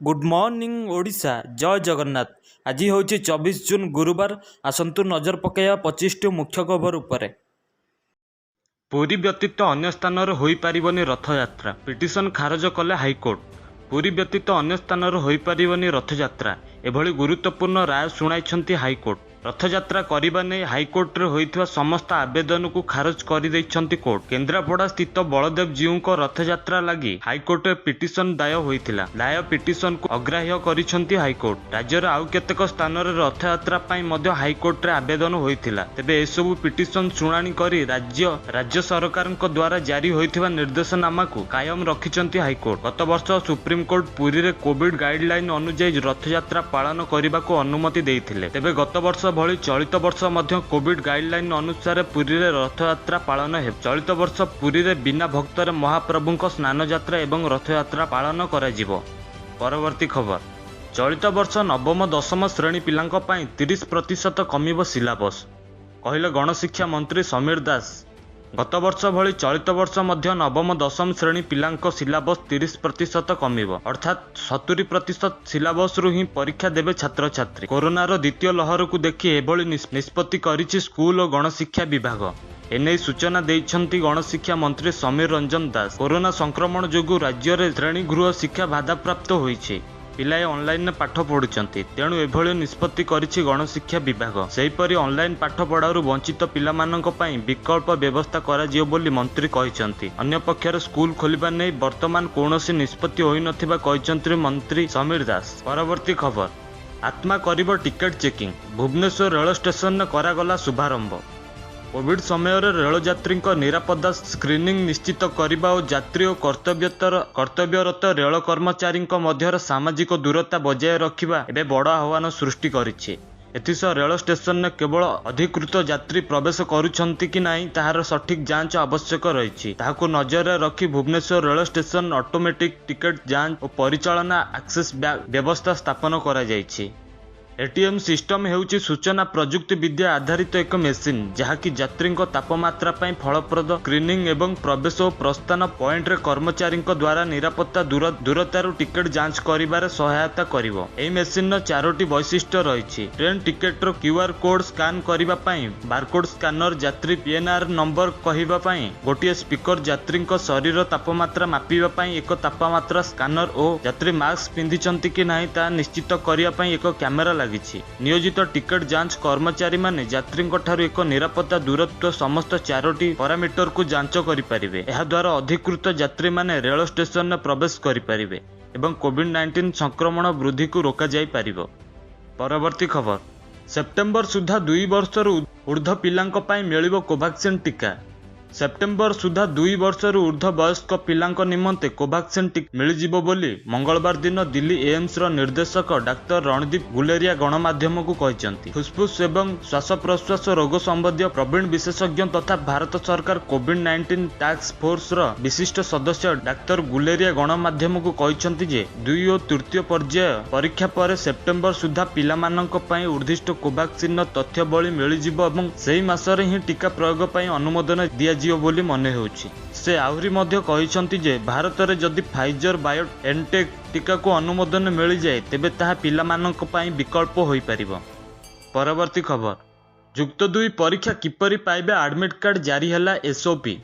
Good morning Odisha जय जगन्नाथ। आज हूँ 24 जून गुरुवार। आसतु नजर पकड़ा 25टी मुख्य खबर उपरे। पुरी व्यतीत अन्य स्थान हो पारिबनी रथयात्रा, पिटिशन खारज कले हाइकोर्ट। पुरी व्यतीत अन्य स्थान हो पारिबनी रथयात्रा एभली गुरुत्वपूर्ण राय शुणाई हाइकोर्ट। रथयात्रा करने नहीं हाइकोर्टे होइथिबा समस्त आवेदन को खारज कर दैछंती कोर्ट। केन्द्रापड़ा स्थित बलदेव जीव को रथयात्रा लगी हाइकोर्टे पिटिशन दायर होइथिला। दायर पिटिशन को अग्राह्य करिसंती हाइकोर्ट। राज्यर आउ केतेक स्थान रथयात्रा पई मध्य हाइकोर्टे आवेदन होइथिला। तेबे एसबु पिटिशन शुणाणी करी राज्य सरकार द्वारा जारी होइथिबा निर्देशनामा को कायम रखिसंती हाइकोर्ट। गत वर्ष सुप्रीमकोर्ट पुरी रे कोविड गाइडलाइन अनुसार रथयात्रा पालन करने को अनुमति देइथिले। तेबे गत वर्ष भली चलित वर्ष मध्य कोविड गाइडलाइन अनुसार पुरी रे रथयात्रा पालन हे। चलित वर्ष पुरी रे बिना भक्तर महाप्रभुଙ୍କ स्नान यात्रा एवं रथयात्रा पालन कराजिवो। परवर्ती खबर, चलित वर्ष नवम दशम श्रेणी पिलांक पई 30% कमिबो सिलेबस, कहिले गणशिक्षा मंत्री समीर दास। गत वर्ष भली चलित वर्ष मध्य नवम दशम श्रेणी पिलांक सिलेबस 30% कमिबो, अर्थात 70% सिलेबस रु ही परीक्षा देबे छात्र छात्री। कोरोनार द्वितीय लहर को देखि एभली निष्पत्ति करिछि स्कूल और गणशिक्षा विभाग। एने सूचना देइछंती गणशिक्षा मंत्री समीर रंजन दास। कोरोना संक्रमण जोगु राज्य रे श्रेणी गृह शिक्षा बाधाप्राप्त होइछि। पिलाए ऑनलाइन पाठ पढ़ुचंती, तेणु एभली निष्पत्ति करिछि गणशिक्षा विभाग। सेहीपरि ऑनलाइन पाठ पढ़ारू वंचित पिलामानंक पई विकल्प व्यवस्था कराजियो बोली मंत्री कहिसंती। अन्य पक्षर स्कूल खोलिबा नै वर्तमान कौनसी निष्पत्ति होई नथिबा कहिसंती मंत्री समीर दास। परवर्ती खबर, आत्मा करिबो ticket checking, Bhubaneswar rail station करागला शुभारंभ। कोविड समय रेल यात्री निरापदा स्क्रीनिंग निश्चित करने और यात्री और कर्तव्यरत रेल कर्मचारी मध्य सामाजिक दूरता बजाय रखा एवं बड़ आह्वान सृष्टि करिछि। एथिसह रेल स्टेशन केवल अधिकृत यात्री प्रवेश करुछंती कि नहीं ताहार सठिक जांच आवश्यक रही। ताहाकु नजर रखी Bhubaneswar rail station automatic ticket जांच और परिचालना एक्सेस व्यवस्था स्थापन करा जायछि। एटीएम सिस्टम हेउची सूचना प्रजुक्ति विद्या आधारित एक मेसिन जहाँकि यात्री तापमात्रा पई फलप्रद स्क्रीनिंग एवं प्रवेश और प्रस्थान पॉइंट रे कर्मचारी द्वारा निरापत्ता दूरतारू टिकट जांच करिबारे सहायता करिवो। एई मेसिन 4टी वैशिष्ट्य रही। ट्रेन टिकेट रो क्यूआर कोड स्कान करिबा पई बारकोड स्कानर, यात्री पीएनआर नंबर कहिबा पई गोटिए स्पीकर, यात्री शरीर तापमात्रा मापिबा पई एक तापमात्रा स्कानर और यात्री मास्क पिंधिचंती कि नहीं ता निश्चित करिया पई एक कैमेरा लगी। नियोजित टिकट जांच कर्मचारी माने यात्री एक निरापत्ता दूरत्व समस्त 4टी पैरामीटर को जांच करिपारिबे। एहा द्वारा अधिकृत यात्री माने रेल स्टेशन में प्रवेश करिपारिबे एवं कोविड-19 संक्रमण वृद्धि को रोका जाई पारिबो। परवर्ती खबर, सेप्टेम्बर सुधा 2 वर्षर ऊर्ध्व पिलांक पई मिलिबो कोवैक्सीन टीका। सेप्टेम्बर सुधा 2 वर्षर ऊर्ध्व वयस्क पिलांक निमंते कोवैक्सीन टीका मिलिजिबो बोली मंगलवार दिन दिल्ली एम्स रो निर्देशक डाक्टर रणदीप गुलेरिया गणमाध्यम को कहिसंती। फुसफुस एवं श्वास प्रश्वास रोग संबंधी प्रवीण विशेषज्ञ तथा भारत सरकार कोविड-19 टास्क फोर्स रो विशिष्ट सदस्य डाक्टर गुलेरिया गणमाध्यम को कहिसंती जे 2 और 3 पर्याय परीक्षा पर सेप्टेम्बर सुधा पिलामानंक पई उर्दिष्ट कोवैक्सीन तथ्य बळी मिलिजिबो एवं सेही मासरे ही टीका प्रयोग पई अनुमोदन दिया जियो बोली मने होउछि। से आहुरी मध्य कहिसंती जे भारत रे जदि फाइजर बायोएनटेक टीका को अनुमोदन मिल जाए तेबे ताहा पिलामानंक पई विकल्प होई परिबो। परवर्ती खबर, युक्त 2 परीक्षा किपरि पाइबे एडमिट कार्ड जारी हला एसओपी।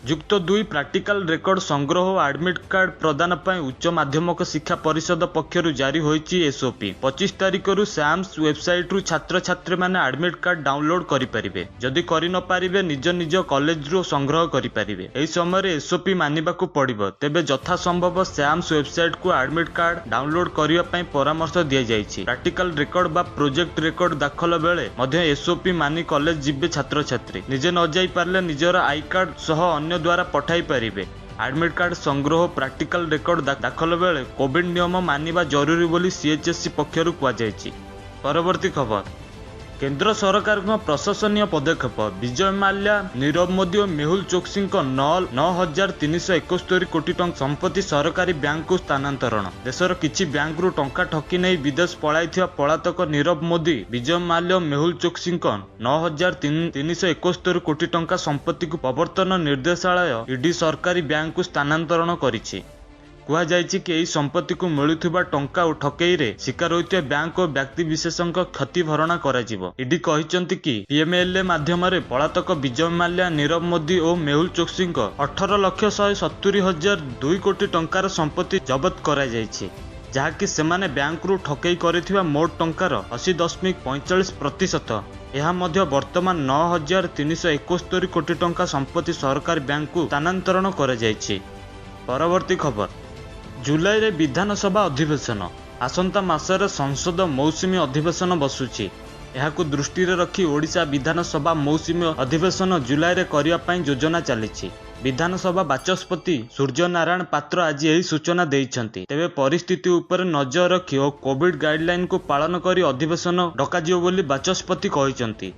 युक्त 2 प्रैक्टिकल रेकर्ड संग्रह और एडमिट कार्ड प्रदान पर उच्च माध्यमिक शिक्षा परिषद पक्षर जारी होइछि एसओपी। 25 तारिख रु सैम्स वेबसाइट रु छात्र छात्री माने एडमिट कार्ड डाउनलोड करि परिबे। जदि करि न पारिबे निज निज कॉलेज रु संग्रह करि परिबे। एही समय एसओपी मानिबाकू पड़िबो। तेबे यथा संभव सैम्स वेबसाइट को एडमिट कार्ड डाउनलोड करिया पई परामर्श दिया जाइछि। प्रैक्टिकल रेकर्ड बा प्रोजेक्ट रेकर्ड दाखल बेले मध्य एसओपी मानि कॉलेज जिबे छात्र छात्री। निजे न जाई पारले निजर आई कार्ड सह द्वारा पठाई पारिबे। एडमिट कार्ड संग्रह प्रैक्टिकल रेकर्ड दाखल बेले कोविड नियम मानिबा जरूरी बोली सीएचएससी पक्षरु कुआ जायछि। परवर्ती खबर, केंद्र सरकार प्रशासनीय पदक्षेप, विजय माल्या, नीरव मोदी और मेहुल चोक्सी 9,371 कोटी टंका संपत्ति सरकारी बैंक को स्थानांतरण। देशर किछि बैंक रु टंका ठकी नहीं विदेश पलाइथिबा पलातक नीरव मोदी, विजय माल्या और मेहुल चोक्सी 9,371 कोटी टंका संपत्ति को प्रवर्तन निर्देशालय ईडी सरकारी बैंक को स्थानांतरण करिछि। କୁହାଯାଇଛି କି ଏହି ସମ୍ପତ୍ତିକୁ ମିଳୁଥିବା ଟଙ୍କା ଓ ଠକେଇରେ ଶିକାର ହୋଇଥିବା ବ୍ୟାଙ୍କ ଓ ବ୍ୟକ୍ତିବିଶେଷଙ୍କ କ୍ଷତି ଭରଣା କରାଯିବ। ଇଡି କହିଛନ୍ତି କି ପିଏମଏଲଏ ମାଧ୍ୟମରେ ପଳାତକ ବିଜୟ ମାଲ୍ୟା, ନୀରବ ମୋଦି ଓ ମେହୁଲ ଚୋକ୍ସିଙ୍କ 18,170,2 କୋଟି ଟଙ୍କାର ସମ୍ପତ୍ତି ଜବତ କରାଯାଇଛି, ଯାହାକି ସେମାନେ ବ୍ୟାଙ୍କରୁ ଠକେଇ କରିଥିବା ମୋଟ ଟଙ୍କାର 80.45%। ଏହା ମଧ୍ୟ ବର୍ତ୍ତମାନ 9,371 କୋଟି ଟଙ୍କା ସମ୍ପତ୍ତି ସରକାରୀ ବ୍ୟାଙ୍କକୁ ସ୍ଥାନାନ୍ତରଣ କରାଯାଇଛି। ପରବର୍ତ୍ତୀ ଖବର, ଜୁଲାଇରେ ବିଧାନସଭା ଅଧିବେଶନ। ଆସନ୍ତା ମାସରେ ସଂସଦ ମୌସୁମୀ ଅଧିବେଶନ ବସୁଛି। ଏହାକୁ ଦୃଷ୍ଟିରେ ରଖି ଓଡ଼ିଶା ବିଧାନସଭା ମୌସୁମୀ ଅଧିବେଶନ ଜୁଲାଇରେ କରିବା ପାଇଁ ଯୋଜନା ଚାଲିଛି। ବିଧାନସଭା ବାଚସ୍ପତି ସୂର୍ଯ୍ୟ ନାରାୟଣ ପାତ୍ର ଆଜି ଏହି ସୂଚନା ଦେଇଛନ୍ତି। ତେବେ ପରିସ୍ଥିତି ଉପରେ ନଜର ରଖି ଓ କୋଭିଡ୍ ଗାଇଡଲାଇନକୁ ପାଳନ କରି ଅଧିବେଶନ ଡକାଯିବ ବୋଲି ବାଚସ୍ପତି କହିଛନ୍ତି।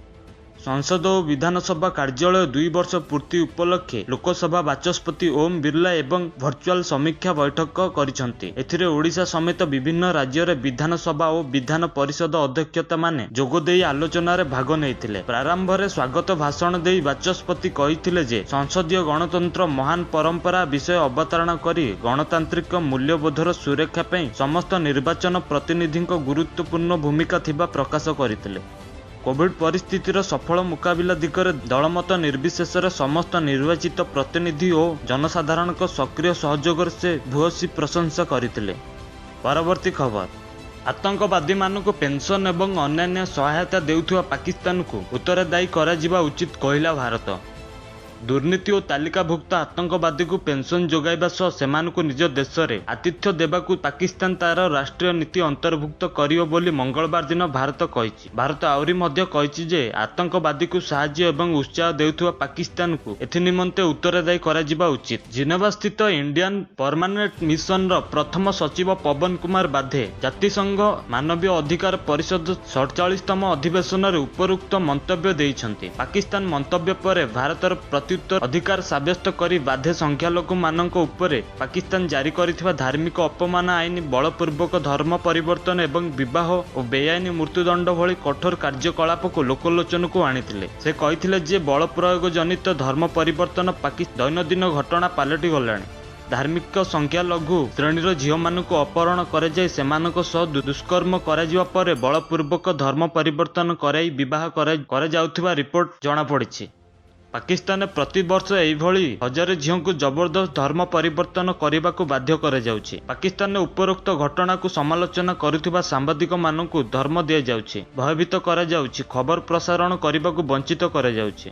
ସଂସଦ ଓ ବିଧାନସଭା କାର୍ଯ୍ୟାଳୟ 2 ବର୍ଷ ପୂର୍ତ୍ତି ଉପଲକ୍ଷେ ଲୋକସଭା ବାଚସ୍ପତି ଓମ୍ ବିର୍ଲା ଏବଂ ଭର୍ଚୁଆଲ ସମୀକ୍ଷା ବୈଠକ କରିଛନ୍ତି। ଏଥିରେ ଓଡ଼ିଶା ସମେତ ବିଭିନ୍ନ ରାଜ୍ୟରେ ବିଧାନସଭା ଓ ବିଧାନ ପରିଷଦ ଅଧ୍ୟକ୍ଷମାନେ ଯୋଗଦେଇ ଆଲୋଚନାରେ ଭାଗ ନେଇଥିଲେ। ପ୍ରାରମ୍ଭରେ ସ୍ୱାଗତ ଭାଷଣ ଦେଇ ବାଚସ୍ପତି କହିଥିଲେ ଯେ ସଂସଦୀୟ ଗଣତନ୍ତ୍ର ମହାନ ପରମ୍ପରା ବିଷୟ ଅବତାରଣା କରି ଗଣତାନ୍ତ୍ରିକ ମୂଲ୍ୟବୋଧର ସୁରକ୍ଷା ପାଇଁ ସମସ୍ତ ନିର୍ବାଚନ ପ୍ରତିନିଧିଙ୍କ ଗୁରୁତ୍ୱପୂର୍ଣ୍ଣ ଭୂମିକା ଥିବା ପ୍ରକାଶ କରିଥିଲେ। କୋଭିଡ୍ ପରିସ୍ଥିତିର ସଫଳ ମୁକାବିଲା ଦିଗରେ ଦଳମତ ନିର୍ବିଶେଷରେ ସମସ୍ତ ନିର୍ବାଚିତ ପ୍ରତିନିଧି ଓ ଜନସାଧାରଣଙ୍କ ସକ୍ରିୟ ସହଯୋଗରେ ସେ ଭୂୟସୀ ପ୍ରଶଂସା କରିଥିଲେ। ପରବର୍ତ୍ତୀ ଖବର, ଆତଙ୍କବାଦୀମାନଙ୍କୁ ପେନ୍ସନ୍ ଏବଂ ଅନ୍ୟାନ୍ୟ ସହାୟତା ଦେଉଥିବା ପାକିସ୍ତାନକୁ ଉତ୍ତରଦାୟୀ କରାଯିବା ଉଚିତ କହିଲା ଭାରତ। ଦୁର୍ନୀତି ଓ ତାଲିକାଭୁକ୍ତ ଆତଙ୍କବାଦୀକୁ ପେନ୍ସନ୍ ଯୋଗାଇବା ସହ ସେମାନଙ୍କୁ ନିଜ ଦେଶରେ ଆତିଥ୍ୟ ଦେବାକୁ ପାକିସ୍ତାନ ତାର ରାଷ୍ଟ୍ରୀୟ ନୀତି ଅନ୍ତର୍ଭୁକ୍ତ କରିବ ବୋଲି ମଙ୍ଗଳବାର ଦିନ ଭାରତ କହିଛି। ଭାରତ ଆହୁରି ମଧ୍ୟ କହିଛି ଯେ ଆତଙ୍କବାଦୀକୁ ସାହାଯ୍ୟ ଏବଂ ଉତ୍ସାହ ଦେଉଥିବା ପାକିସ୍ତାନକୁ ଏଥିନିମନ୍ତେ ଉତ୍ତରଦାୟୀ କରାଯିବା ଉଚିତ। ଜିନେଭାସ୍ଥିତ ଇଣ୍ଡିଆନ୍ ପରମାନେଣ୍ଟ ମିଶନର ପ୍ରଥମ ସଚିବ ପବନ କୁମାର ବାଧେ ଜାତିସଂଘ ମାନବୀୟ ଅଧିକାର ପରିଷଦ 47ତମ ଅଧିବେଶନରେ ଉପରୋକ୍ତ ମନ୍ତବ୍ୟ ଦେଇଛନ୍ତି। ପାକିସ୍ତାନ ମନ୍ତବ୍ୟ ପରେ ଭାରତର ଅଧିକାର ସାବ୍ୟସ୍ତ କରି ବାଧେ ସଂଖ୍ୟାଲଘୁମାନଙ୍କ ଉପରେ ପାକିସ୍ତାନ ଜାରି କରିଥିବା ଧାର୍ମିକ ଅପମାନ ଆଇନ, ବଳପୂର୍ବକ ଧର୍ମ ପରିବର୍ତ୍ତନ ଏବଂ ବିବାହ ଓ ବେଆଇନ ମୃତ୍ୟୁଦଣ୍ଡ ଭଳି କଠୋର କାର୍ଯ୍ୟକଳାପକୁ ଲୋକଲୋଚନକୁ ଆଣିଥିଲେ। ସେ କହିଥିଲେ ଯେ ବଳ ପ୍ରୟୋଗ ଜନିତ ଧର୍ମ ପରିବର୍ତ୍ତନ ଦୈନନ୍ଦିନ ଘଟଣା ପାଲଟି ଗଲାଣି। ଧାର୍ମିକ ସଂଖ୍ୟାଲଘୁ ଶ୍ରେଣୀର ଝିଅମାନଙ୍କୁ ଅପହରଣ କରାଯାଇ ସେମାନଙ୍କ ସହ ଦୁଷ୍କର୍ମ କରାଯିବା ପରେ ବଳପୂର୍ବକ ଧର୍ମ ପରିବର୍ତ୍ତନ କରାଇ ବିବାହ କରାଯାଉଥିବା ରିପୋର୍ଟ ଜଣାପଡ଼ିଛି। ପାକିସ୍ତାନରେ ପ୍ରତିବର୍ଷ ଏହିଭଳି 1000 ଝିଅଙ୍କୁ ଜବରଦସ୍ତ ଧର୍ମ ପରିବର୍ତ୍ତନ କରିବାକୁ ବାଧ୍ୟ କରାଯାଉଛି। ପାକିସ୍ତାନରେ ଉପରୋକ୍ତ ଘଟଣାକୁ ସମାଲୋଚନା କରୁଥିବା ସାମ୍ବାଦିକମାନଙ୍କୁ ଧର୍ମ ଦିଆଯାଉଛି, ଭୟଭୀତ କରାଯାଉଛି, ଖବର ପ୍ରସାରଣ କରିବାକୁ ବଞ୍ଚିତ କରାଯାଉଛି,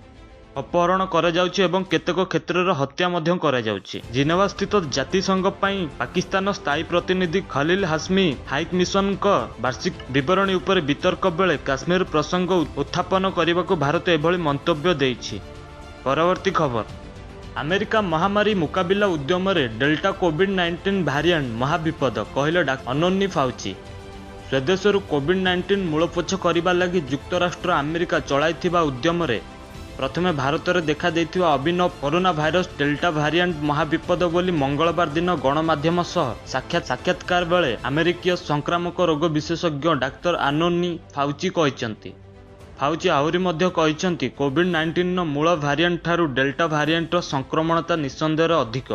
ଅପହରଣ କରାଯାଉଛି ଏବଂ କେତେକ କ୍ଷେତ୍ରରେ ହତ୍ୟା ମଧ୍ୟ କରାଯାଉଛି। ଜିନେଭାସ୍ଥିତ ଜାତିସଂଘ ପାଇଁ ପାକିସ୍ତାନ ସ୍ଥାୟୀ ପ୍ରତିନିଧି ଖଲିଲ ହାସମି ହାଇକମିଶନଙ୍କ ବାର୍ଷିକ ବିବରଣୀ ଉପରେ ବିତର୍କ ବେଳେ କାଶ୍ମୀର ପ୍ରସଙ୍ଗ ଉତ୍ଥାପନ କରିବାକୁ ଭାରତ ଏଭଳି ମନ୍ତବ୍ୟ ଦେଇଛି। ପରବର୍ତ୍ତୀ ଖବର, ଆମେରିକା ମହାମାରୀ ମୁକାବିଲା ଉଦ୍ୟମରେ ଡେଲ୍ଟା କୋଭିଡ୍-19 ଭାରିଆଣ୍ଟ ମହାବିପଦ କହିଲେ ଆଣ୍ଟୋନି ଫାଉଚି। ସ୍ୱଦେଶରୁ କୋଭିଡ୍-19 ମୂଳପୋଛ କରିବା ଲାଗି ଯୁକ୍ତରାଷ୍ଟ୍ର ଆମେରିକା ଚଳାଇଥିବା ଉଦ୍ୟମରେ ପ୍ରଥମେ ଭାରତରେ ଦେଖାଦେଇଥିବା ଅଭିନବ କରୋନା ଭାଇରସ ଡେଲ୍ଟା ଭାରିଆଣ୍ଟ ମହାବିପଦ ବୋଲି ମଙ୍ଗଳବାର ଦିନ ଗଣମାଧ୍ୟମ ସହ ସାକ୍ଷାତକାର ବେଳେ ଆମେରିକୀୟ ସଂକ୍ରାମକ ରୋଗ ବିଶେଷଜ୍ଞ ଡାକ୍ତର ଆଣ୍ଟୋନି ଫାଉଚି କହିଛନ୍ତି। ଫାଉଚି ଆହୁରି ମଧ୍ୟ କହିଛନ୍ତି କୋଭିଡ୍-19ର ମୂଳ ଭାରିଆଣ୍ଟ ଠାରୁ ଡେଲ୍ଟା ଭାରିଆଣ୍ଟର ସଂକ୍ରମଣତା ନିଃସନ୍ଦେହରେ ଅଧିକ।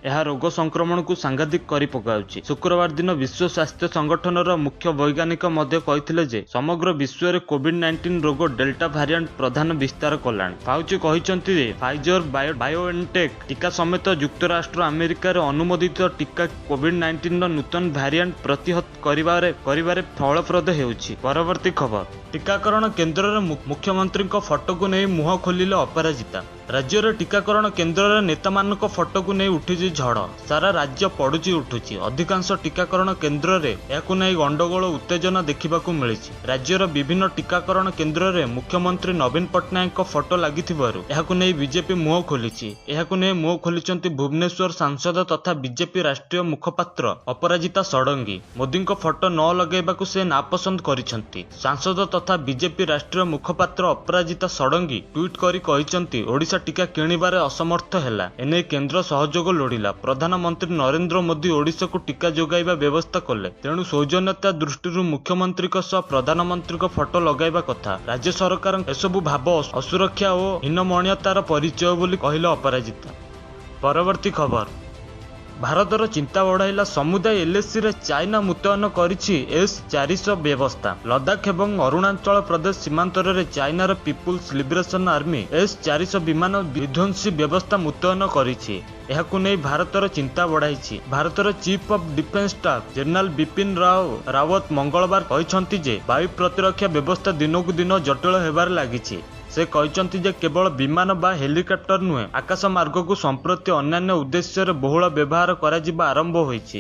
ଏହା ରୋଗ ସଂକ୍ରମଣକୁ ସାଂଘାତିକ କରି ପକାଉଛି। ଶୁକ୍ରବାର ଦିନ ବିଶ୍ୱ ସ୍ୱାସ୍ଥ୍ୟ ସଂଗଠନର ମୁଖ୍ୟ ବୈଜ୍ଞାନିକ ମଧ୍ୟ କହିଥିଲେ ଯେ ସମଗ୍ର ବିଶ୍ୱରେ କୋଭିଡ୍-19 ରୋଗ ଡେଲ୍ଟା ଭାରିଆଣ୍ଟ ପ୍ରଧାନ ବିସ୍ତାର କଲାଣି। ଫାଉଚି କହିଛନ୍ତି ଯେ ଫାଇଜର ବାୟୋଏନ୍ଟେକ୍ ଟିକା ସମେତ ଯୁକ୍ତରାଷ୍ଟ୍ର ଆମେରିକାରେ ଅନୁମୋଦିତ ଟିକା କୋଭିଡ୍-19ର ନୂତନ ଭାରିଆଣ୍ଟ ପ୍ରତିହତ କରିବାରେ ଫଳପ୍ରଦ ହେଉଛି। ପରବର୍ତ୍ତୀ ଖବର, ଟିକାକରଣ କେନ୍ଦ୍ରରେ ମୁଖ୍ୟମନ୍ତ୍ରୀଙ୍କ ଫଟୋକୁ ନେଇ ମୁହଁ ଖୋଲିଲେ ଅପରାଜିତା। ରାଜ୍ୟର ଟିକାକରଣ କେନ୍ଦ୍ରରେ ନେତାମାନଙ୍କ ଫଟୋକୁ ନେଇ ଉଠିଛି ଝଡ଼। ସାରା ରାଜ୍ୟ ପଡ଼ୁଛି ଉଠୁଛି। ଅଧିକାଂଶ ଟିକାକରଣ କେନ୍ଦ୍ରରେ ଏହାକୁ ନେଇ ଗଣ୍ଡଗୋଳ ଉତ୍ତେଜନା ଦେଖିବାକୁ ମିଳିଛି। ରାଜ୍ୟର ବିଭିନ୍ନ ଟିକାକରଣ କେନ୍ଦ୍ରରେ ମୁଖ୍ୟମନ୍ତ୍ରୀ ନବୀନ ପଟ୍ଟନାୟକଙ୍କ ଫଟୋ ଲାଗିଥିବାରୁ ଏହାକୁ ନେଇ ବିଜେପି ମୁହଁ ଖୋଲିଛି। ଏହାକୁ ନେଇ ମୁହଁ ଖୋଲିଛନ୍ତି ଭୁବନେଶ୍ୱର ସାଂସଦ ତଥା ବିଜେପି ରାଷ୍ଟ୍ରୀୟ ମୁଖପାତ୍ର ଅପରାଜିତା ଷଡ଼ଙ୍ଗୀ। ମୋଦିଙ୍କ ଫଟୋ ନ ଲଗାଇବାକୁ ସେ ନାପସନ୍ଦ କରିଛନ୍ତି। ସାଂସଦ ତଥା ବିଜେପି ରାଷ୍ଟ୍ରୀୟ ମୁଖପାତ୍ର ଅପରାଜିତା ଷଡ଼ଙ୍ଗୀ ଟ୍ୱିଟ୍ କରି କହିଛନ୍ତି ଓଡ଼ିଶା ଟିକା କିଣିବାରେ ଅସମର୍ଥ ହେଲା। ଏନେଇ କେନ୍ଦ୍ର ସହଯୋଗ ଲୋଡ଼ିଲା। ପ୍ରଧାନମନ୍ତ୍ରୀ ନରେନ୍ଦ୍ର ମୋଦି ଓଡ଼ିଶାକୁ ଟିକା ଯୋଗାଇବା ବ୍ୟବସ୍ଥା କଲେ। ତେଣୁ ସୌଜନ୍ୟତା ଦୃଷ୍ଟିରୁ ମୁଖ୍ୟମନ୍ତ୍ରୀଙ୍କ ସହ ପ୍ରଧାନମନ୍ତ୍ରୀଙ୍କ ଫଟୋ ଲଗାଇବା କଥା। ରାଜ୍ୟ ସରକାର ଏସବୁ ଭାବ ଅସୁରକ୍ଷା ଓ ହୀନମନ୍ୟତାର ପରିଚୟ ବୋଲି କହିଲେ ଅପରାଜିତା। ପରବର୍ତ୍ତୀ ଖବର, ଭାରତର ଚିନ୍ତା ବଢ଼ାଇଲା ସମୁଦାୟ ଏଲ୍ଏସିରେ ଚାଇନା ମୁତୟନ କରିଛି S-400 ବ୍ୟବସ୍ଥା। ଲଦାଖ ଏବଂ ଅରୁଣାଚଳ ପ୍ରଦେଶ ସୀମାନ୍ତରରେ ଚାଇନାର ପିପୁଲ୍ସ ଲିବରେସନ ଆର୍ମି S-400 ବିମାନ ବିଧ୍ୱଂସୀ ବ୍ୟବସ୍ଥା ମୁତୟନ କରିଛି। ଏହାକୁ ନେଇ ଭାରତର ଚିନ୍ତା ବଢ଼ାଇଛି। ଭାରତର chief of defence staff general Bipin Rawat ମଙ୍ଗଳବାର କହିଛନ୍ତି ଯେ ବାୟୁ ପ୍ରତିରକ୍ଷା ବ୍ୟବସ୍ଥା ଦିନକୁ ଦିନ ଜଟିଳ ହେବାରେ ଲାଗିଛି। ସେ କହିଛନ୍ତି ଯେ କେବଳ ବିମାନ ବା ହେଲିକପ୍ଟର ନୁହେଁ, ଆକାଶ ମାର୍ଗକୁ ସମ୍ପ୍ରତି ଅନ୍ୟାନ୍ୟ ଉଦ୍ଦେଶ୍ୟରେ ବହୁଳ ବ୍ୟବହାର କରାଯିବା ଆରମ୍ଭ ହୋଇଛି।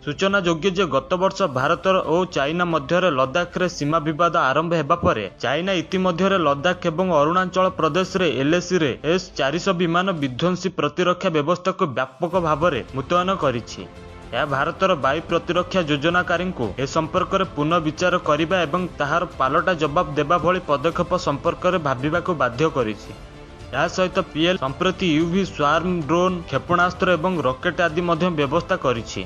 ସୂଚନାଯୋଗ୍ୟ ଯେ ଗତ ବର୍ଷ ଭାରତ ଓ ଚାଇନା ମଧ୍ୟରେ ଲଦାଖରେ ସୀମା ବିବାଦ ଆରମ୍ଭ ହେବା ପରେ ଚାଇନା ଇତିମଧ୍ୟରେ ଲଦାଖ ଏବଂ ଅରୁଣାଚଳ ପ୍ରଦେଶରେ ଏଲ୍ଏସିରେ S-400 ବିମାନ ବିଧ୍ୱଂସୀ ପ୍ରତିରକ୍ଷା ବ୍ୟବସ୍ଥାକୁ ବ୍ୟାପକ ଭାବରେ ମୁତୟନ କରିଛି। ଏହା ଭାରତର ବାୟୁ ପ୍ରତିରକ୍ଷା ଯୋଜନାକାରୀଙ୍କୁ ଏ ସମ୍ପର୍କରେ ପୁନଃବିଚାର କରିବା ଏବଂ ତାହାର ପାଲଟା ଜବାବ ଦେବା ଭଳି ପଦକ୍ଷେପ ସମ୍ପର୍କରେ ଭାବିବାକୁ ବାଧ୍ୟ କରିଛି। ଏହା ସହିତ PL ସମ୍ପ୍ରତି UV ସ୍ୱାର୍ମ ଡ୍ରୋନ୍, କ୍ଷେପଣାସ୍ତ୍ର ଏବଂ ରକେଟ୍ ଆଦି ମଧ୍ୟ ବ୍ୟବସ୍ଥା କରିଛି।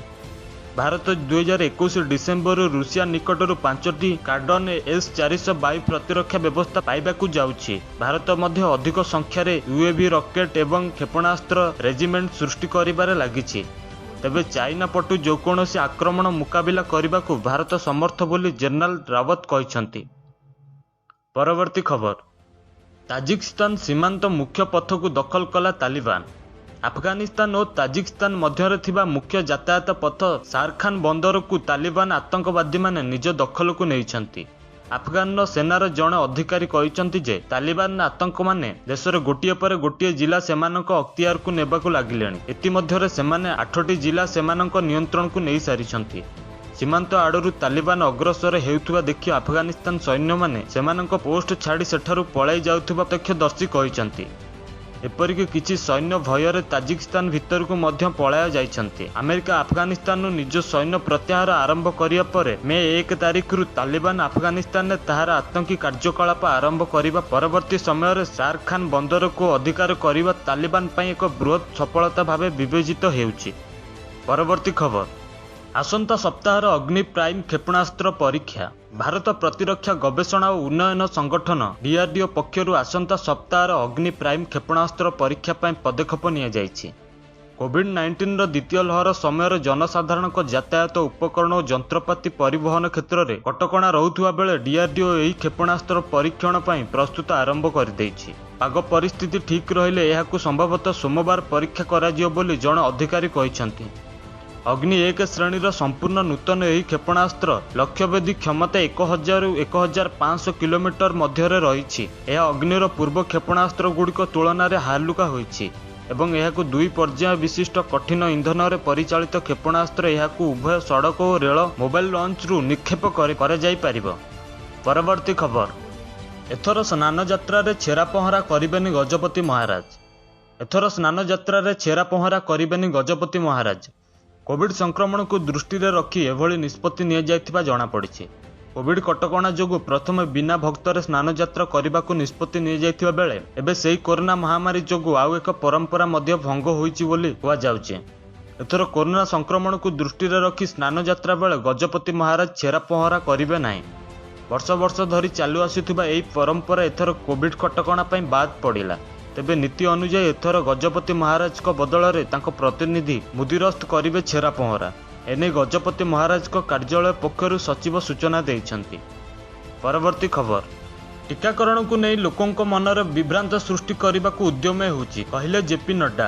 ଭାରତ 2021 ଡିସେମ୍ବରରୁ ରୁଷିଆ ନିକଟରୁ 5ଟି କାର୍ଡନ S-400 ବାୟୁ ପ୍ରତିରକ୍ଷା ବ୍ୟବସ୍ଥା ପାଇବାକୁ ଯାଉଛି। ଭାରତ ମଧ୍ୟ ଅଧିକ ସଂଖ୍ୟାରେ UAV ରକେଟ୍ ଏବଂ କ୍ଷେପଣାସ୍ତ୍ର ରେଜିମେଣ୍ଟ ସୃଷ୍ଟି କରିବାରେ ଲାଗିଛି। ତେବେ ଚାଇନା ପଟୁ ଯେକୌଣସି ଆକ୍ରମଣ ମୁକାବିଲା କରିବାକୁ ଭାରତ ସମର୍ଥ ବୋଲି ଜେନେରାଲ ରାୱତ କହିଛନ୍ତି। ପରବର୍ତ୍ତୀ ଖବର, ତାଜିକିସ୍ତାନ ସୀମାନ୍ତ ମୁଖ୍ୟ ପଥକୁ ଦଖଲ କଲା ତାଲିବାନ। ଆଫଗାନିସ୍ତାନ ଓ ତାଜିକିସ୍ତାନ ମଧ୍ୟରେ ଥିବା ମୁଖ୍ୟ ଯାତାୟାତ ପଥ ସାରଖାନ ବନ୍ଦରକୁ ତାଲିବାନ ଆତଙ୍କବାଦୀମାନେ ନିଜ ଦଖଲକୁ ନେଇଛନ୍ତି। ଆଫଗାନର ସେନାର ଜଣେ ଅଧିକାରୀ କହିଛନ୍ତି ଯେ ତାଲିବାନ ଆତଙ୍କମାନେ ଦେଶର ଗୋଟିଏ ପରେ ଗୋଟିଏ ଜିଲ୍ଲା ସେମାନଙ୍କ ଅକ୍ତିଆରକୁ ନେବାକୁ ଲାଗିଲେଣି। ଇତିମଧ୍ୟରେ ସେମାନେ 8ଟି ଜିଲ୍ଲା ସେମାନଙ୍କ ନିୟନ୍ତ୍ରଣକୁ ନେଇସାରିଛନ୍ତି। ସୀମାନ୍ତ ଆଡ଼ରୁ ତାଲିବାନ ଅଗ୍ରସର ହେଉଥିବା ଦେଖି ଆଫଗାନିସ୍ତାନ ସୈନ୍ୟମାନେ ସେମାନଙ୍କ ପୋଷ୍ଟ ଛାଡ଼ି ସେଠାରୁ ପଳାଇ ଯାଉଥିବା ପ୍ରତ୍ୟକ୍ଷଦର୍ଶୀ କହିଛନ୍ତି। ଏପରିକି କିଛି ସୈନ୍ୟ ଭୟରେ ତାଜିକିସ୍ତାନ ଭିତରକୁ ମଧ୍ୟ ପଳାଇ ଯାଇଛନ୍ତି। ଆମେରିକା ଆଫଗାନିସ୍ତାନରୁ ନିଜ ସୈନ୍ୟ ପ୍ରତ୍ୟାହାର ଆରମ୍ଭ କରିବା ପରେ ମେ 1 ତାରିଖରୁ ତାଲିବାନ ଆଫଗାନିସ୍ତାନରେ ତାହାର ଆତଙ୍କୀ କାର୍ଯ୍ୟକଳାପ ଆରମ୍ଭ କରିବା ପରବର୍ତ୍ତୀ ସମୟରେ ସାରଖାନ ବନ୍ଦରକୁ ଅଧିକାର କରିବା ତାଲିବାନ ପାଇଁ ଏକ ବୃହତ ସଫଳତା ଭାବେ ବିବେଚିତ ହେଉଛି। ପରବର୍ତ୍ତୀ ଖବର, ଆସନ୍ତା ସପ୍ତାହର ଅଗ୍ନି ପ୍ରାଇମ୍ କ୍ଷେପଣାସ୍ତ୍ର ପରୀକ୍ଷା। ଭାରତ ପ୍ରତିରକ୍ଷା ଗବେଷଣା ଓ ଉନ୍ନୟନ ସଂଗଠନ DRDO ପକ୍ଷରୁ ଆସନ୍ତା ସପ୍ତାହର ଅଗ୍ନି ପ୍ରାଇମ୍ କ୍ଷେପଣାସ୍ତ୍ର ପରୀକ୍ଷା ପାଇଁ ପଦକ୍ଷେପ ନିଆଯାଇଛି। କୋଭିଡ୍-19ର ଦ୍ୱିତୀୟ ଲହର ସମୟରେ ଜନସାଧାରଣଙ୍କ ଯାତାୟାତ ଉପକରଣ ଓ ଯନ୍ତ୍ରପାତି ପରିବହନ କ୍ଷେତ୍ରରେ କଟକଣା ରହୁଥିବା ବେଳେ DRDO ଏହି କ୍ଷେପଣାସ୍ତ୍ର ପରୀକ୍ଷଣ ପାଇଁ ପ୍ରସ୍ତୁତ ଆରମ୍ଭ କରିଦେଇଛି। ପାଗ ପରିସ୍ଥିତି ଠିକ୍ ରହିଲେ ଏହାକୁ ସମ୍ଭବତଃ ସୋମବାର ପରୀକ୍ଷା କରାଯିବ ବୋଲି ଜଣେ ଅଧିକାରୀ କହିଛନ୍ତି। ଅଗ୍ନି 1 ଶ୍ରେଣୀର ସମ୍ପୂର୍ଣ୍ଣ ନୂତନ ଏହି କ୍ଷେପଣାସ୍ତ୍ର ଲକ୍ଷ୍ୟଭେଦୀ କ୍ଷମତା 1000ରୁ 1500 କିଲୋମିଟର ମଧ୍ୟରେ ରହିଛି। ଏହା ଅଗ୍ନିର ପୂର୍ବ କ୍ଷେପଣାସ୍ତ୍ରଗୁଡ଼ିକ ତୁଳନାରେ ହାଲୁକା ହୋଇଛି ଏବଂ ଏହାକୁ 2 ପର୍ଯ୍ୟାୟ ବିଶିଷ୍ଟ କଠିନ ଇନ୍ଧନରେ ପରିଚାଳିତ କ୍ଷେପଣାସ୍ତ୍ର ଏହାକୁ ଉଭୟ ସଡ଼କ ଓ ରେଳ ମୋବାଇଲ ଲଞ୍ଚରୁ ନିକ୍ଷେପ କରାଯାଇପାରିବ। ପରବର୍ତ୍ତୀ ଖବର, ଏଥର ସ୍ନାନଯାତ୍ରାରେ ଛେରା ପହଁରା କରିବେନି ଗଜପତି ମହାରାଜ। ଏଥର ସ୍ନାନଯାତ୍ରାରେ ଛେରା ପହଁରା କରିବେନି ଗଜପତି ମହାରାଜ। କୋଭିଡ୍ ସଂକ୍ରମଣକୁ ଦୃଷ୍ଟିରେ ରଖି ଏଭଳି ନିଷ୍ପତ୍ତି ନିଆଯାଇଥିବା ଜଣାପଡ଼ିଛି। କୋଭିଡ୍ କଟକଣା ଯୋଗୁଁ ପ୍ରଥମେ ବିନା ଭକ୍ତରେ ସ୍ନାନଯାତ୍ରା କରିବାକୁ ନିଷ୍ପତ୍ତି ନିଆଯାଇଥିବା ବେଳେ ଏବେ ସେହି କରୋନା ମହାମାରୀ ଯୋଗୁଁ ଆଉ ଏକ ପରମ୍ପରା ମଧ୍ୟ ଭଙ୍ଗ ହୋଇଛି ବୋଲି କୁହାଯାଉଛି। ଏଥର କରୋନା ସଂକ୍ରମଣକୁ ଦୃଷ୍ଟିରେ ରଖି ସ୍ନାନଯାତ୍ରା ବେଳେ ଗଜପତି ମହାରାଜ ଛେରା ପହଁରା କରିବେ ନାହିଁ। ବର୍ଷ ବର୍ଷ ଧରି ଚାଲୁ ଆସୁଥିବା ଏହି ପରମ୍ପରା ଏଥର କୋଭିଡ୍ କଟକଣା ପାଇଁ ବାଦ୍ ପଡ଼ିଲା। ତେବେ ନୀତି ଅନୁଯାୟୀ ଏଥର ଗଜପତି ମହାରାଜଙ୍କ ବଦଳରେ ତାଙ୍କ ପ୍ରତିନିଧି ମୁଦିରସ୍ତ କରିବେ ଛେରା ପହଁରା। ଏନେଇ ଗଜପତି ମହାରାଜଙ୍କ କାର୍ଯ୍ୟାଳୟ ପକ୍ଷରୁ ସଚିବ ସୂଚନା ଦେଇଛନ୍ତି। ପରବର୍ତ୍ତୀ ଖବର, ଟିକାକରଣକୁ ନେଇ ଲୋକଙ୍କ ମନରେ ବିଭ୍ରାନ୍ତ ସୃଷ୍ଟି କରିବାକୁ ଉଦ୍ୟମ ହେଉଛି କହିଲେ JP ନଡ୍ଡା।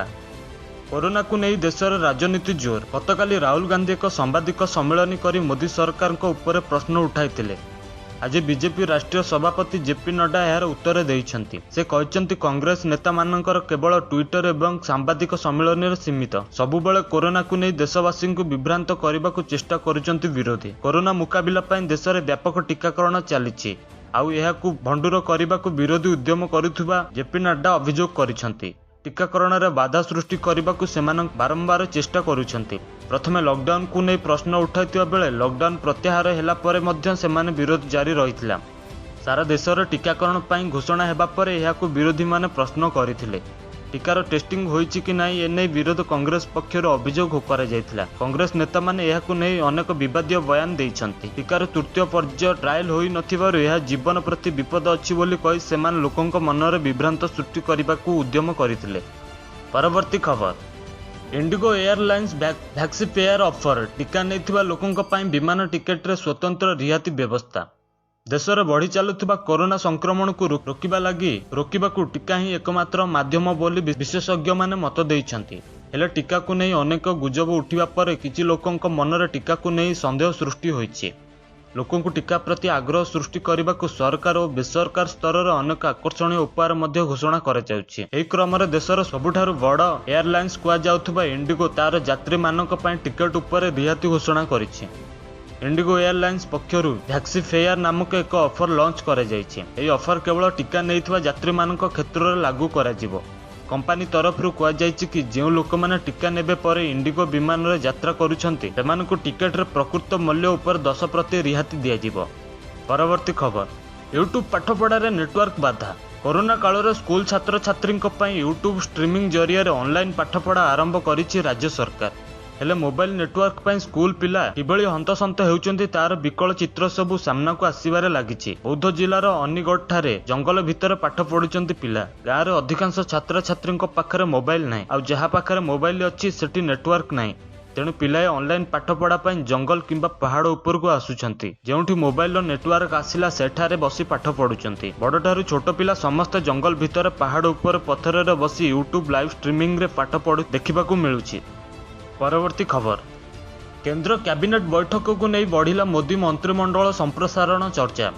କରୋନାକୁ ନେଇ ଦେଶର ରାଜନୀତି ଜୋର। ଗତକାଲି ରାହୁଲ ଗାନ୍ଧୀ ଏକ ସାମ୍ବାଦିକ ସମ୍ମିଳନୀ କରି ମୋଦି ସରକାରଙ୍କ ଉପରେ ପ୍ରଶ୍ନ ଉଠାଇଥିଲେ। ଆଜି ବିଜେପି ରାଷ୍ଟ୍ରୀୟ ସଭାପତି JP ନଡ୍ଡା ଏହାର ଉତ୍ତର ଦେଇଛନ୍ତି। ସେ କହିଛନ୍ତି କଂଗ୍ରେସ ନେତାମାନଙ୍କର କେବଳ ଟ୍ୱିଟର ଏବଂ ସାମ୍ବାଦିକ ସମ୍ମିଳନୀରେ ସୀମିତ। ସବୁବେଳେ କରୋନାକୁ ନେଇ ଦେଶବାସୀଙ୍କୁ ବିଭ୍ରାନ୍ତ କରିବାକୁ ଚେଷ୍ଟା କରୁଛନ୍ତି ବିରୋଧୀ। କରୋନା ମୁକାବିଲା ପାଇଁ ଦେଶରେ ବ୍ୟାପକ ଟିକାକରଣ ଚାଲିଛି, ଆଉ ଏହାକୁ ଭଣ୍ଡୁର କରିବାକୁ ବିରୋଧୀ ଉଦ୍ୟମ କରୁଥିବା JP ନଡ୍ଡା ଅଭିଯୋଗ କରିଛନ୍ତି। ଟିକାକରଣରେ ବାଧା ସୃଷ୍ଟି କରିବାକୁ ସେମାନେ ବାରମ୍ବାର ଚେଷ୍ଟା କରୁଛନ୍ତି। ପ୍ରଥମେ ଲକଡାଉନକୁ ନେଇ ପ୍ରଶ୍ନ ଉଠାଇଥିବା ବେଳେ ଲକଡାଉନ ପ୍ରତ୍ୟାହାର ହେଲା ପରେ ମଧ୍ୟ ସେମାନେ ବିରୋଧ ଜାରି ରହିଥିଲା। ସାରା ଦେଶରେ ଟିକାକରଣ ପାଇଁ ଘୋଷଣା ହେବା ପରେ ଏହାକୁ ବିରୋଧୀମାନେ ପ୍ରଶ୍ନ କରିଥିଲେ। ଟିକାର ଟେଷ୍ଟିଂ ହୋଇଛି କି ନାହିଁ ଏନେଇ ବିରୋଧ କଂଗ୍ରେସ ପକ୍ଷରୁ ଅଭିଯୋଗ କରାଯାଇଥିଲା। କଂଗ୍ରେସ ନେତାମାନେ ଏହାକୁ ନେଇ ଅନେକ ବିବାଦୀୟ ବୟାନ ଦେଇଛନ୍ତି। ଟିକାର ତୃତୀୟ ପର୍ଯ୍ୟାୟ ଟ୍ରାଏଲ ହୋଇନଥିବାରୁ ଏହା ଜୀବନ ପ୍ରତି ବିପଦ ଅଛି ବୋଲି କହି ସେମାନେ ଲୋକଙ୍କ ମନରେ ବିଭ୍ରାନ୍ତ ସୃଷ୍ଟି କରିବାକୁ ଉଦ୍ୟମ କରିଥିଲେ। ପରବର୍ତ୍ତୀ ଖବର, इंडिगो एयरलाइंस भैक्सीफेयर ऑफर टीका नहीं लोकों विमान टिकेट रे स्वतंत्र रिहाती व्यवस्था। देश में बढ़ी चलुवा कोरोना संक्रमण को रोकवा टीका ही एकमात्र माध्यम बोली विशेषज्ञ माने मत देइछंती। हेले टीका को नहीं अनेक गुजब उठिबा पर किछि लोकों मनरे टीका को नहीं संदेह सृष्टि होइछि। लोकों टीका प्रति आग्रह सृष्टि करने को सरकार और बेसरकार स्तर में अनेक आकर्षणीय उपहार मध्य घोषणा कर क्रम देशर सबुठारु बड़ एयरलाइंस कुआ इंडिगो तार यात्री मानक पई टिकट उपर रिहाती घोषणा करिछि। इंडिगो एयरलाइंस पक्षरु भैक्सीफेयर नामक एक ऑफर लॉन्च कर यह ऑफर केवल टीका नहीं यात्री मानक क्षेत्र में लागू करा जिवो। कंपनी तरफ कहुई कि जो लोक मैंने टीका नेबे पर इंडिगो विमान रे यात्रा करुछंती सेमानकु टिकेट रे प्रकृत मूल्य उपर 10% रिहाती दिया। परवर्ती खबर यूट्यूब पाठपढ़ा रे नेटवर्क बाधा। कोरोना काल रे स्कूल छात्र छात्री यूट्यूब स्ट्रीमिंग जरिया ऑनलाइन पाठपढ़ा आरंभ करिछि राज्य सरकार। हेले मोबाइल नेटवर्क पर स्कूल पिला किभली हंतसंत होउचंती तार विकल चित्र सबू सामना को आसीबारे लागिछि। बौद्ध जिलार अनिगढ़ ठारे जंगल भितर पाठ पढ़ुचंती पिला। गाँव रे अधिकांश छात्र छात्री पाखरे मोबाइल नाही, आ जहाँ पाखरे मोबाइल अच्छी सेठी नेटवर्क नाही। तेणु पिलाए ऑनलाइन पाठपढ़ा पर जंगल किंबा पहाड़ उपर को आसुचंती। जेउठी मोबाइल नेटवर्क आसिला सेठारे बसी पाठ पढ़ुचंती। बड़ ठारू छोट पिला समस्त जंगल भितर पहाड़ उपर पत्थर रे बसी यूट्यूब लाइव स्ट्रीमिंग रे पाठ पढ़ु देखिबाकू मिलुछि। परवर्ती खबर केंद्र कैबिनेट बैठक को नहीं बढ़िला मोदी मंत्रिमंडल संप्रसारण चर्चा।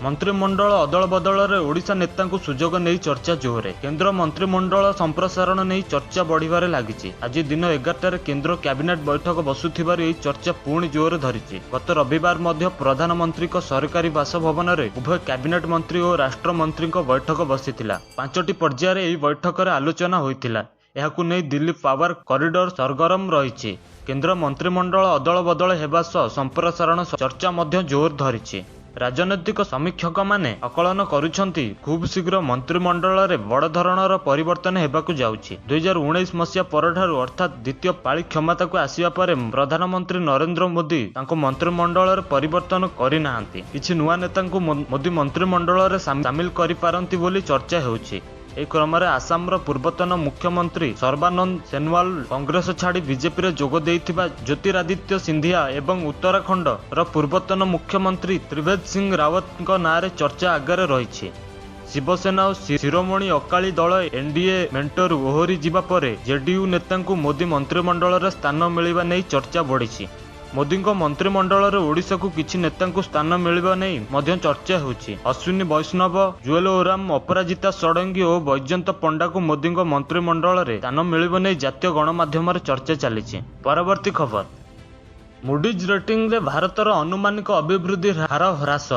मंत्रिमंडल अदल बदल रे ओडिशा नेता को सुजोग नहीं चर्चा जोरे। केंद्र मंत्रिमंडल संप्रसारण नहीं चर्चा बढ़िबारे लागिछि। आज दिन 11 केंद्र कैबिनेट बैठक बसुथिबार यही चर्चा पुणी जोर धरिछि। गत रविवार मध्य प्रधानमंत्री को सरकारी बासभवन रे उभय कैबिनेट मंत्री और राष्ट्र मंत्री को बैठक बसिथिला। 5टी पर्यायर यही बैठक रे आलोचना होइथिला। यहाकु नहीं दिल्ली पावर कॉरिडोर सरगरम रही। केंद्र मंत्रिमंडल अदल बदल हेबा सह संप्रसारण चर्चा मध्य जोर धरिछि। राजनैतिक समीक्षक माने आकलन करुछंती खूब शीघ्र मंत्रिमंडल रे बड़ धरणर परिवर्तन हेबाकु जाउछि। 2019 मसीहा परठारु अर्थात द्वितीय पाଳି क्षमता को आसिबा पर प्रधानमंत्री नरेंद्र मोदी तांको मंत्रिमंडल रे परिवर्तन करि नाहंती। किछि नुआ नेतांको मोदी मंत्रिमंडल रे शामिल करि पारंती बोली चर्चा हेउछि। एक क्रम आसाम पूर्वतन मुख्यमंत्री सर्बानंद सोनोवाल कांग्रेस छाड़ी बीजेपी रे जोग देइथिबा ज्योतिरादित्य सिंधिया एवं उत्तराखंड पूर्वतन मुख्यमंत्री त्रिवेद सिंह रावत नाँ रे चर्चा आगे रही। शिवसेना और शिरोमणि अकाली दल एनडीए मेंटरू ओहरी जिबा परे जेडीयू नेता मोदी मंत्रिमंडल रे स्थान मिलवा नहीं चर्चा बढ़ी। मोदी मंत्रिमंडल रे ओडिशा को किछि नेता स्थान मिलवा नहीं मध्य चर्चा होछि। अश्विनी वैष्णव, जुएल ओराम, अपराजिता षडंगी और वैजयंत पंडा को मोदी मंत्रिमंडल रे स्थान मिलवा नहीं जातीय गणमाध्यम चर्चा चली। परवर्ती खबर मूडीज रेटिंग रे भारतर अनुमानिक अभिवृद्धि हार ह्रास।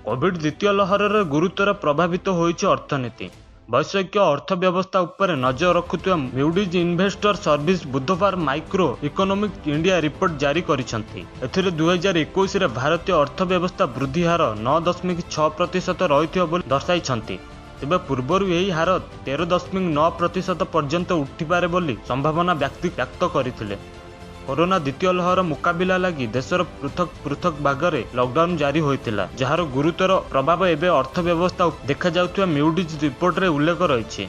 कोविड द्वितीय लहर रे गुरुतर प्रभावित होइछि अर्थनीति। वैश्विक अर्थव्यवस्था उपर नजर रखुवा मूडीज इन्वेस्टर सर्विस बुधवार माइक्रो इकोनॉमिक इंडिया रिपोर्ट जारी करिसेंती। एथिरे 2021 रे भारतीय अर्थव्यवस्था वृद्धि हार 9.6% रहिथिबा बोली दर्शाइछंती। तेबे पूर्वरु यही हार 13.9% पर्यंत उठिपारे बोली संभावना व्यक्त करथिले। कोरोना द्वितीय लहर मुकाबिला लगी देशर पृथक पृथक भागरे लॉकडाउन जारी होइतिला, जार गुरुतर प्रभाव एबे अर्थव्यवस्था देखा जाउथुवा मूडीज रिपोर्ट रे उल्लेख रहिछि।